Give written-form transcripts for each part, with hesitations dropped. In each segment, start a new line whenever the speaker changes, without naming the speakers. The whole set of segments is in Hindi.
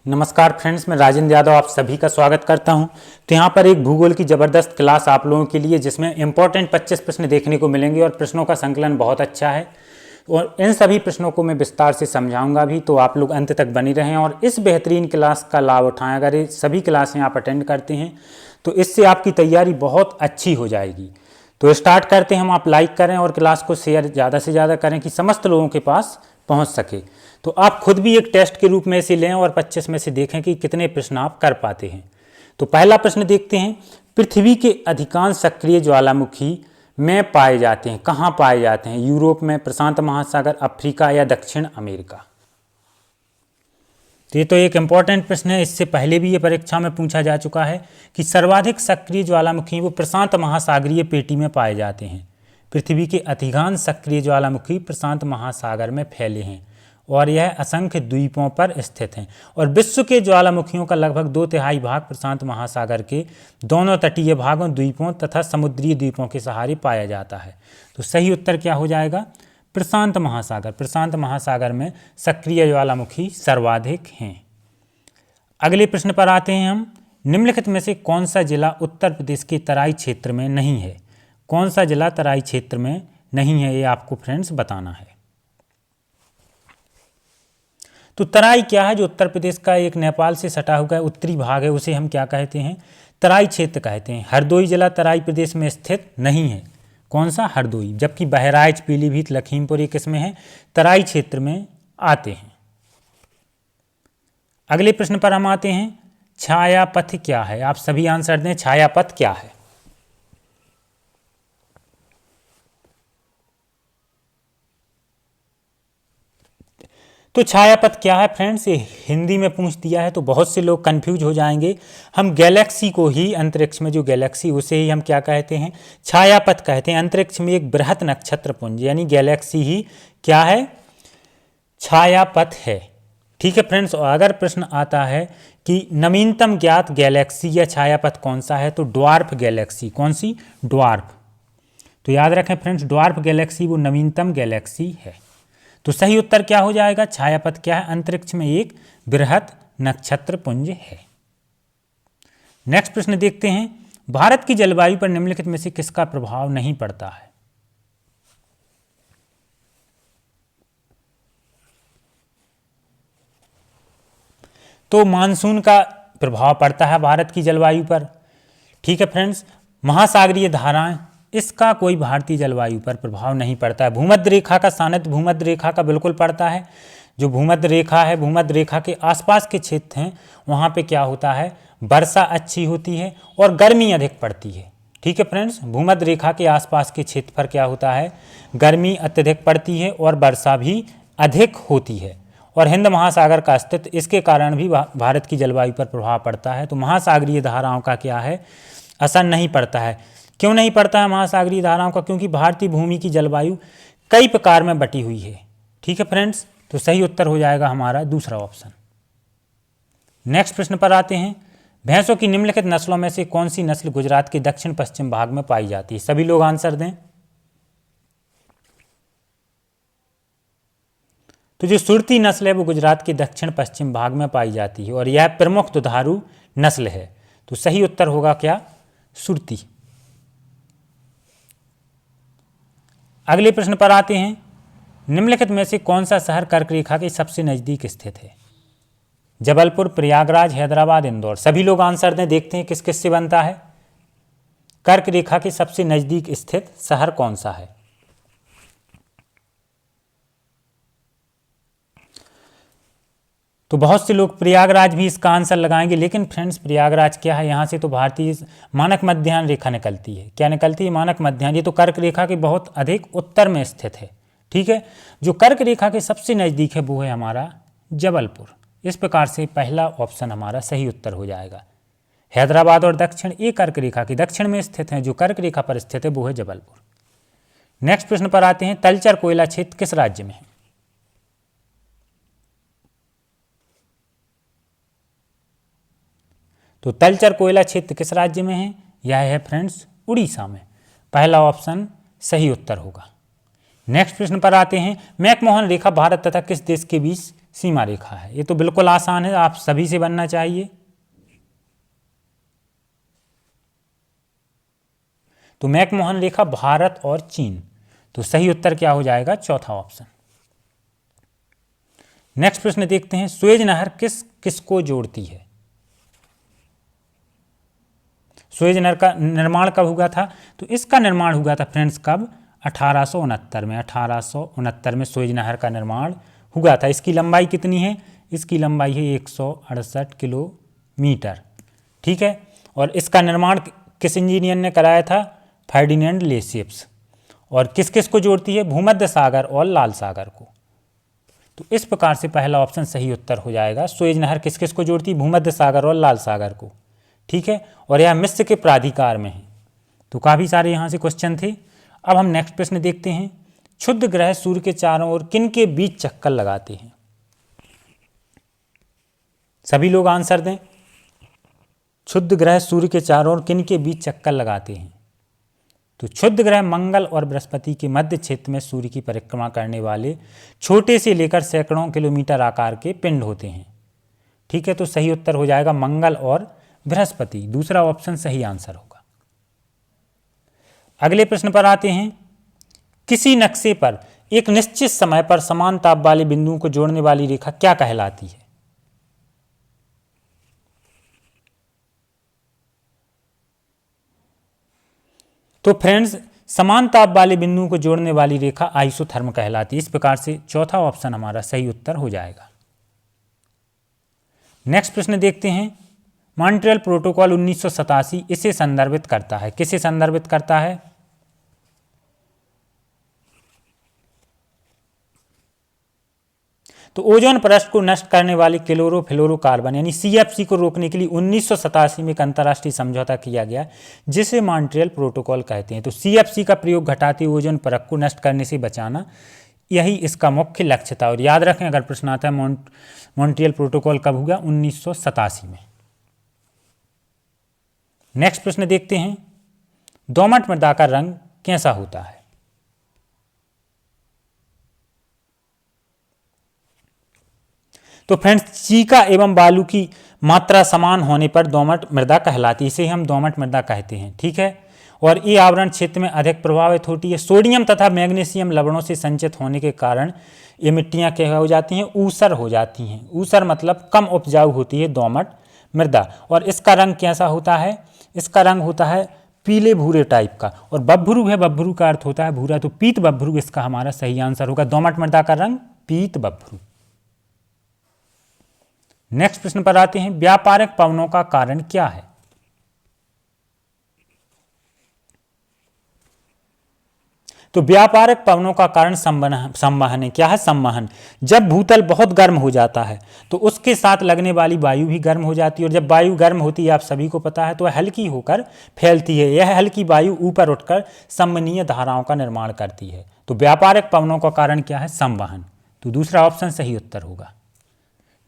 नमस्कार फ्रेंड्स, मैं राजेंद्र यादव आप सभी का स्वागत करता हूं। तो यहाँ पर एक भूगोल की ज़बरदस्त क्लास आप लोगों के लिए, जिसमें इंपॉर्टेंट 25 प्रश्न देखने को मिलेंगे और प्रश्नों का संकलन बहुत अच्छा है और इन सभी प्रश्नों को मैं विस्तार से समझाऊंगा भी, तो आप लोग अंत तक बनी रहें और इस बेहतरीन क्लास का लाभ उठाएं। अगर ये सभी क्लासें आप अटेंड करते हैं तो इससे आपकी तैयारी बहुत अच्छी हो जाएगी। तो स्टार्ट करते हैं हम। आप लाइक करें और क्लास को शेयर ज़्यादा से ज़्यादा करें कि समस्त लोगों के पास पहुंच सके। तो आप खुद भी एक टेस्ट के रूप में इसे लें और 25 में से देखें कि कितने प्रश्न आप कर पाते हैं। तो पहला प्रश्न देखते हैं। पृथ्वी के अधिकांश सक्रिय ज्वालामुखी में पाए जाते हैं। कहाँ पाए जाते हैं? यूरोप में, प्रशांत महासागर, अफ्रीका या दक्षिण अमेरिका? तो ये तो एक इम्पॉर्टेंट प्रश्न है। इससे पहले भी ये परीक्षा में पूछा जा चुका है कि सर्वाधिक सक्रिय ज्वालामुखी वो प्रशांत महासागरीय पेटी में पाए जाते हैं। पृथ्वी के अधिकांश सक्रिय ज्वालामुखी प्रशांत महासागर में फैले हैं और यह असंख्य द्वीपों पर स्थित हैं। और विश्व के ज्वालामुखियों का लगभग 2/3 भाग प्रशांत महासागर के दोनों तटीय भागों, द्वीपों तथा समुद्री द्वीपों के सहारे पाया जाता है। तो सही उत्तर क्या हो जाएगा? प्रशांत महासागर। प्रशांत महासागर में सक्रिय ज्वालामुखी सर्वाधिक हैं। अगले प्रश्न पर आते हैं हम। निम्नलिखित में से कौन सा जिला उत्तर प्रदेश के तराई क्षेत्र में नहीं है? कौन सा जिला तराई क्षेत्र में नहीं है, ये आपको फ्रेंड्स बताना है। तो तराई क्या है? जो उत्तर प्रदेश का एक नेपाल से सटा हुआ उत्तरी भाग है, उसे हम क्या कहते हैं? तराई क्षेत्र कहते हैं। हरदोई जिला तराई प्रदेश में स्थित नहीं है। कौन सा? हरदोई। जबकि बहराइच, पीलीभीत, लखीमपुर ये किसमें है? तराई क्षेत्र में आते हैं। अगले प्रश्न पर हम आते हैं। छायापथ क्या है? आप सभी आंसर दें। छायापथ क्या है? तो छायापथ क्या है फ्रेंड्स? ये हिंदी में पूछ दिया है तो बहुत से लोग कंफ्यूज हो जाएंगे। हम गैलेक्सी को ही, अंतरिक्ष में जो गैलेक्सी, उसे ही हम क्या कहते हैं? छायापथ कहते हैं। अंतरिक्ष में एक बृहत नक्षत्र पुंज यानी गैलेक्सी ही क्या है? छायापथ है। ठीक है फ्रेंड्स। और अगर प्रश्न आता है कि नवीनतम ज्ञात गैलेक्सी या छायापथ कौन सा है, तो ड्वार्फ गैलेक्सी। कौन सी? ड्वार्फ। तो याद रखें फ्रेंड्स, ड्वार्फ गैलेक्सी वो नवीनतम गैलेक्सी है। तो सही उत्तर क्या हो जाएगा? छायापथ क्या है? अंतरिक्ष में एक बृहत नक्षत्र पुंज है। नेक्स्ट प्रश्न देखते हैं। भारत की जलवायु पर निम्नलिखित में से किसका प्रभाव नहीं पड़ता है? तो मानसून का प्रभाव पड़ता है भारत की जलवायु पर। ठीक है फ्रेंड्स। महासागरीय धाराएं, इसका कोई भारतीय जलवायु पर प्रभाव नहीं पड़ता है। भूमध्य रेखा का सानिध्य भूमध्य रेखा का बिल्कुल पड़ता है। जो भूमध्य रेखा है, भूमध्य रेखा के आसपास के क्षेत्र हैं, वहाँ पे क्या होता है? वर्षा अच्छी होती है और गर्मी अधिक पड़ती है। ठीक है फ्रेंड्स। भूमध्य रेखा के आसपास के क्षेत्र पर क्या होता है? गर्मी अत्यधिक पड़ती है और वर्षा भी अधिक होती है। और हिंद महासागर का अस्तित्व, इसके कारण भी भारत की जलवायु पर प्रभाव पड़ता है। तो महासागरीय धाराओं का क्या है? असर नहीं पड़ता है। क्यों नहीं पड़ता है महासागरीय धाराओं का? क्योंकि भारतीय भूमि की जलवायु कई प्रकार में बटी हुई है। ठीक है फ्रेंड्स। तो सही उत्तर हो जाएगा हमारा दूसरा ऑप्शन। नेक्स्ट प्रश्न पर आते हैं। भैंसों की निम्नलिखित नस्लों में से कौन सी नस्ल गुजरात के दक्षिण पश्चिम भाग में पाई जाती है? सभी लोग आंसर दें। तो जो सुरती नस्ल है वो गुजरात के दक्षिण पश्चिम भाग में पाई जाती है और यह प्रमुख दुधारू नस्ल है। तो सही उत्तर होगा क्या? सुरती। अगले प्रश्न पर आते हैं। निम्नलिखित में से कौन सा शहर कर्क रेखा के सबसे नजदीक स्थित है? जबलपुर, प्रयागराज, हैदराबाद, इंदौर। सभी लोग आंसर दें। देखते हैं किस किस से बनता है। कर्क रेखा के सबसे नजदीक स्थित शहर कौन सा है? तो बहुत से लोग प्रयागराज भी इसका आंसर लगाएंगे, लेकिन फ्रेंड्स प्रयागराज क्या है? यहाँ से तो भारतीय मानक मध्याह्न रेखा निकलती है। क्या निकलती है? मानक मध्याह्न। ये तो कर्क रेखा के बहुत अधिक उत्तर में स्थित है। ठीक है। जो कर्क रेखा के सबसे नज़दीक है वो है हमारा जबलपुर। इस प्रकार से पहला ऑप्शन हमारा सही उत्तर हो जाएगा। हैदराबाद और दक्षिण, ये कर्क रेखा के दक्षिण में स्थित हैं। जो कर्क रेखा पर स्थित है वो है जबलपुर। नेक्स्ट प्रश्न पर आते हैं। तलचर कोयला क्षेत्र किस राज्य में है? तो तलचर कोयला क्षेत्र किस राज्य में है? यह है फ्रेंड्स उड़ीसा में। पहला ऑप्शन सही उत्तर होगा। नेक्स्ट प्रश्न पर आते हैं। मैकमोहन रेखा भारत तथा किस देश के बीच सीमा रेखा है। ये तो बिल्कुल आसान है, आप सभी से बनना चाहिए। तो मैकमोहन रेखा भारत और चीन, तो सही उत्तर क्या हो जाएगा? चौथा ऑप्शन। नेक्स्ट प्रश्न देखते हैं, सुएज नहर किस किसको जोड़ती है? सुएज नहर का निर्माण कब हुआ था? तो इसका निर्माण हुआ था फ्रेंड्स कब? 1869 में। 1869 में सुएज नहर का निर्माण हुआ था। इसकी लंबाई कितनी है? इसकी लंबाई है 168 किलोमीटर। ठीक है, और इसका निर्माण किस इंजीनियर ने कराया था? Ferdinand Lesseps. और किस किस को जोड़ती है? भूमध्य सागर और लाल सागर को। तो इस प्रकार से पहला ऑप्शन सही उत्तर हो जाएगा। सुएज नहर किस किस को जोड़ती है? भूमध्य सागर और लाल सागर को। ठीक है, और यह मिस्र के प्राधिकार में है। तो काफ़ी सारे यहाँ से क्वेश्चन थे। अब हम नेक्स्ट प्रश्न देखते हैं, क्षुद्र ग्रह सूर्य के चारों ओर किन के बीच चक्कर लगाते हैं? सभी लोग आंसर दें। क्षुद्र ग्रह सूर्य के चारों ओर किन के बीच चक्कर लगाते हैं? तो क्षुद्र ग्रह मंगल और बृहस्पति के मध्य क्षेत्र में सूर्य की परिक्रमा करने वाले छोटे से लेकर सैकड़ों किलोमीटर आकार के पिंड होते हैं। ठीक है, तो सही उत्तर हो जाएगा मंगल और बृहस्पति। दूसरा ऑप्शन सही आंसर होगा। अगले प्रश्न पर आते हैं, किसी नक्शे पर एक निश्चित समय पर समान ताप वाले बिंदुओं को जोड़ने वाली रेखा क्या कहलाती है? तो फ्रेंड्स, समान ताप वाले बिंदुओं को जोड़ने वाली रेखा आइसोथर्म कहलाती है। इस प्रकार से चौथा ऑप्शन हमारा सही उत्तर हो जाएगा। नेक्स्ट प्रश्न देखते हैं, मॉन्ट्रियल प्रोटोकॉल 1987 इसे संदर्भित करता है। किसे संदर्भित करता है? तो ओजोन परत को नष्ट करने वाली क्लोरोफ्लोरोकार्बन यानी CFC को रोकने के लिए 1987 में एक अंतर्राष्ट्रीय समझौता किया गया, जिसे मॉन्ट्रियल प्रोटोकॉल कहते हैं। तो CFC का प्रयोग घटाती ओजोन परत को नष्ट करने से बचाना, यही इसका मुख्य लक्ष्य था। और याद रखें, अगर प्रश्न आता है मॉन्ट्रियल प्रोटोकॉल कब हुआ? 1987 में। नेक्स्ट प्रश्न देखते हैं, दोमट मृदा का रंग कैसा होता है? तो फ्रेंड्स, चीका एवं बालू की मात्रा समान होने पर दोमट मृदा कहलाती है। इसे हम दोमट मृदा कहते हैं। ठीक है, और ये आवरण क्षेत्र में अधिक प्रभावित होती है। सोडियम तथा मैग्नीशियम लवणों से संचित होने के कारण ये मिट्टियाँ क्या हो जाती हैं? ऊसर हो जाती हैं। ऊसर मतलब कम उपजाऊ होती है दोमट मृदा। और इसका रंग कैसा होता है? इसका रंग होता है पीले भूरे टाइप का। और बभ्रू है, बभ्रू का अर्थ होता है भूरा, तो पीत बभ्रू इसका हमारा सही आंसर होगा। दोमट मृदा का रंग पीत बभ्रू। नेक्स्ट प्रश्न पर आते हैं, व्यापारिक पवनों का कारण क्या है? तो व्यापारिक पवनों का कारण संवहन है। क्या है? संवहन। जब भूतल बहुत गर्म हो जाता है तो उसके साथ लगने वाली वायु भी गर्म हो जाती है, और जब वायु गर्म होती है, आप सभी को पता है, तो वह हल्की होकर फैलती है। यह हल्की वायु ऊपर उठकर संवहनीय धाराओं का निर्माण करती है। तो व्यापारिक पवनों का कारण क्या है? संवहन। तो दूसरा ऑप्शन सही उत्तर होगा।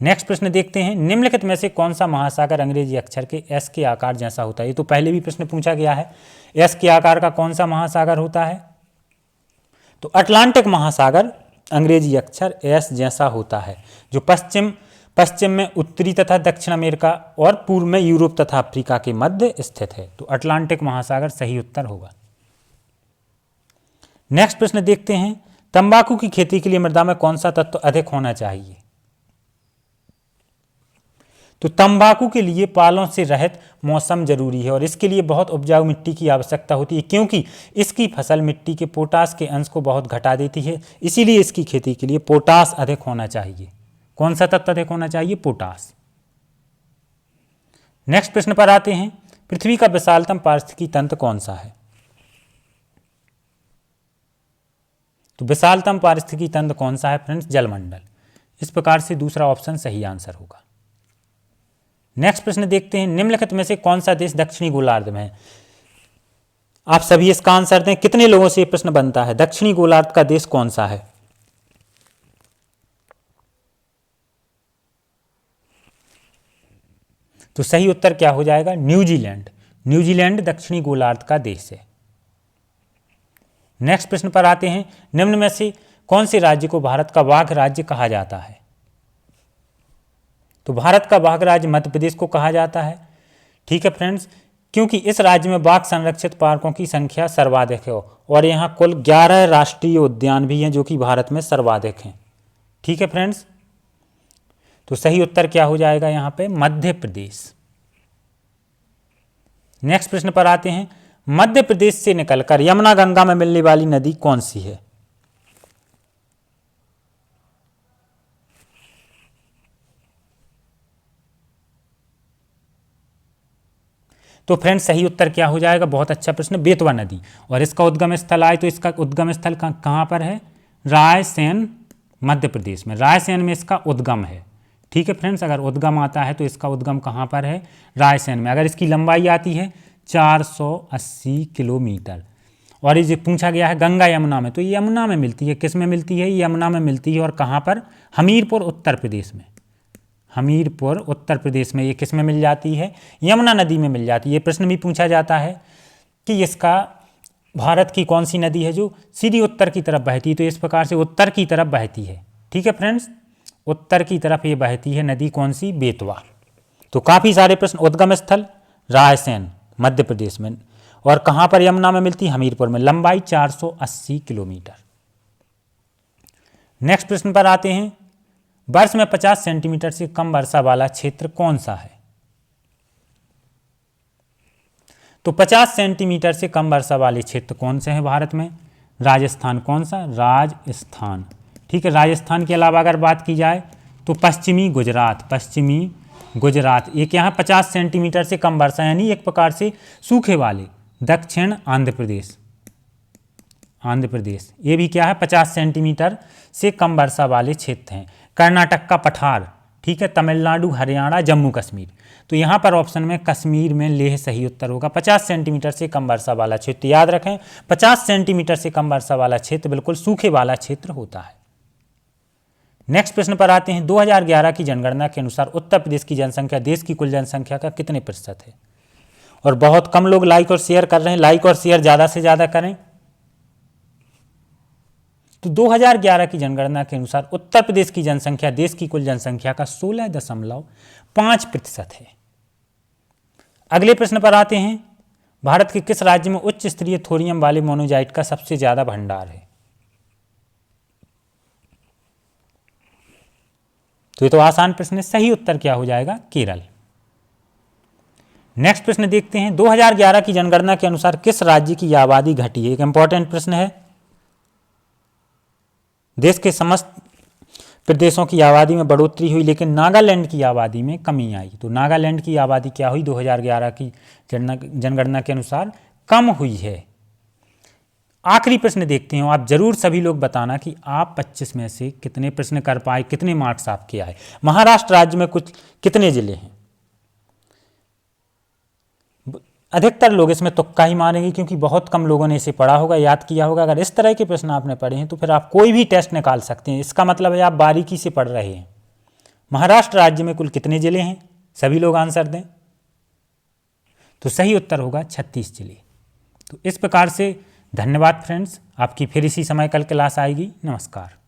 नेक्स्ट प्रश्न देखते हैं, निम्नलिखित में से कौन सा महासागर अंग्रेजी अक्षर के एस के आकार जैसा होता है? ये तो पहले भी प्रश्न पूछा गया है। एस के आकार का कौन सा महासागर होता है? तो अटलांटिक महासागर अंग्रेजी अक्षर एस जैसा होता है, जो पश्चिम में उत्तरी तथा दक्षिण अमेरिका और पूर्व में यूरोप तथा अफ्रीका के मध्य स्थित है। तो अटलांटिक महासागर सही उत्तर होगा। नेक्स्ट प्रश्न देखते हैं, तंबाकू की खेती के लिए मृदा में कौन सा तत्व अधिक होना चाहिए? तो तंबाकू के लिए पालों से रहित मौसम जरूरी है, और इसके लिए बहुत उपजाऊ मिट्टी की आवश्यकता होती है, क्योंकि इसकी फसल मिट्टी के पोटास के अंश को बहुत घटा देती है। इसीलिए इसकी खेती के लिए पोटास अधिक होना चाहिए। कौन सा तत्व अधिक होना चाहिए? पोटास। नेक्स्ट प्रश्न पर आते हैं, पृथ्वी का विशालतम पारिस्थितिकी तंत्र कौन सा है? तो विशालतम पारिस्थितिकी तंत्र कौन सा है फ्रेंड्स? जलमंडल। इस प्रकार से दूसरा ऑप्शन सही आंसर होगा। नेक्स्ट प्रश्न देखते हैं, निम्नलिखित में से कौन सा देश दक्षिणी गोलार्ध में है? आप सभी इसका आंसर दें। कितने लोगों से यह प्रश्न बनता है? दक्षिणी गोलार्ध का देश कौन सा है? तो सही उत्तर क्या हो जाएगा? न्यूजीलैंड। न्यूजीलैंड दक्षिणी गोलार्ध का देश है। नेक्स्ट प्रश्न पर आते हैं, निम्न में से कौन से राज्य को भारत का वाघ राज्य कहा जाता है? तो भारत का बाघ राज्य मध्य प्रदेश को कहा जाता है। ठीक है फ्रेंड्स, क्योंकि इस राज्य में बाघ संरक्षित पार्कों की संख्या सर्वाधिक है और यहाँ कुल 11 राष्ट्रीय उद्यान भी हैं जो कि भारत में सर्वाधिक हैं। ठीक है फ्रेंड्स, तो सही उत्तर क्या हो जाएगा यहाँ पे? मध्य प्रदेश। नेक्स्ट प्रश्न पर आते हैं। मध्य प्रदेश से निकलकर यमुना गंगा में मिलने वाली नदी कौन सी है? तो फ्रेंड्स सही उत्तर क्या हो जाएगा? बहुत अच्छा प्रश्न, बेतवा नदी। और इसका उद्गम स्थल आए तो इसका उद्गम स्थल कहाँ पर है? रायसेन, मध्य प्रदेश में। रायसेन में इसका उद्गम है। ठीक है फ्रेंड्स, अगर उद्गम आता है तो इसका उद्गम कहाँ पर है? रायसेन में। अगर इसकी लंबाई आती है 480 किलोमीटर। और ये पूछा गया है गंगा यमुना में, तो ये यमुना में मिलती है। किस में मिलती है? यमुना में मिलती है। और कहाँ पर? हमीरपुर, उत्तर प्रदेश में। हमीरपुर, उत्तर प्रदेश में ये किस में मिल जाती है? यमुना नदी में मिल जाती है। ये प्रश्न भी पूछा जाता है कि इसका भारत की कौन सी नदी है जो सीधी उत्तर की तरफ बहती है? तो इस प्रकार से उत्तर की तरफ बहती है। ठीक है फ्रेंड्स, उत्तर की तरफ ये बहती है नदी, कौन सी? बेतवा। तो काफ़ी सारे प्रश्न। उद्गम स्थल रायसेन, मध्य प्रदेश में। और कहाँ पर यमुना में मिलती है? हमीरपुर में। लंबाई 480 किलोमीटर। नेक्स्ट प्रश्न पर आते हैं। वर्ष में 50 सेंटीमीटर से कम वर्षा वाला क्षेत्र कौन सा है? तो 50 सेंटीमीटर से कम वर्षा वाले क्षेत्र कौन से हैं भारत में? राजस्थान। कौन सा? राजस्थान। ठीक है, राजस्थान के अलावा अगर बात की जाए तो पश्चिमी गुजरात। पश्चिमी गुजरात एक यहाँ 50 सेंटीमीटर से कम वर्षा, यानी एक प्रकार से सूखे वाले। दक्षिण आंध्र प्रदेश, आंध्र प्रदेश ये भी क्या है? 50 सेंटीमीटर से कम वर्षा वाले क्षेत्र हैं। कर्नाटक का पठार। ठीक है, तमिलनाडु, हरियाणा, जम्मू कश्मीर। तो यहाँ पर ऑप्शन में कश्मीर में लेह सही उत्तर होगा। 50 सेंटीमीटर से कम वर्षा वाला क्षेत्र, याद रखें 50 सेंटीमीटर से कम वर्षा वाला क्षेत्र बिल्कुल सूखे वाला क्षेत्र होता है। नेक्स्ट प्रश्न पर आते हैं। 2011 की जनगणना के अनुसार उत्तर प्रदेश की जनसंख्या देश की कुल जनसंख्या का कितने प्रतिशत है? और बहुत कम लोग लाइक और शेयर कर रहे हैं, लाइक और शेयर ज़्यादा से ज़्यादा करें। तो 2011 की जनगणना के अनुसार उत्तर प्रदेश की जनसंख्या देश की कुल जनसंख्या का 16.5% है। अगले प्रश्न पर आते हैं। भारत के किस राज्य में उच्च स्तरीय थोरियम वाले मोनोजाइट का सबसे ज्यादा भंडार है? तो ये तो आसान प्रश्न है। सही उत्तर क्या हो जाएगा? केरल। नेक्स्ट प्रश्न देखते हैं। 2011 की जनगणना के अनुसार किस राज्य की आबादी घटी है? एक इंपॉर्टेंट प्रश्न है। देश के समस्त प्रदेशों की आबादी में बढ़ोतरी हुई, लेकिन नागालैंड की आबादी में कमी आई। तो नागालैंड की आबादी क्या हुई? 2011 की जनगणना के अनुसार कम हुई है। आखिरी प्रश्न देखते हैं। आप जरूर सभी लोग बताना कि आप 25 में से कितने प्रश्न कर पाए, कितने मार्क्स आपके आए। महाराष्ट्र राज्य में कुछ कितने जिले हैं? अधिकतर लोग इसमें तुक्का ही मारेंगे, क्योंकि बहुत कम लोगों ने इसे पढ़ा होगा, याद किया होगा। अगर इस तरह के प्रश्न आपने पढ़े हैं तो फिर आप कोई भी टेस्ट निकाल सकते हैं। इसका मतलब है आप बारीकी से पढ़ रहे हैं। महाराष्ट्र राज्य में कुल कितने जिले हैं? सभी लोग आंसर दें। तो सही उत्तर होगा 36 जिले। तो इस प्रकार से धन्यवाद फ्रेंड्स। आपकी फिर इसी समय कल क्लास आएगी। नमस्कार।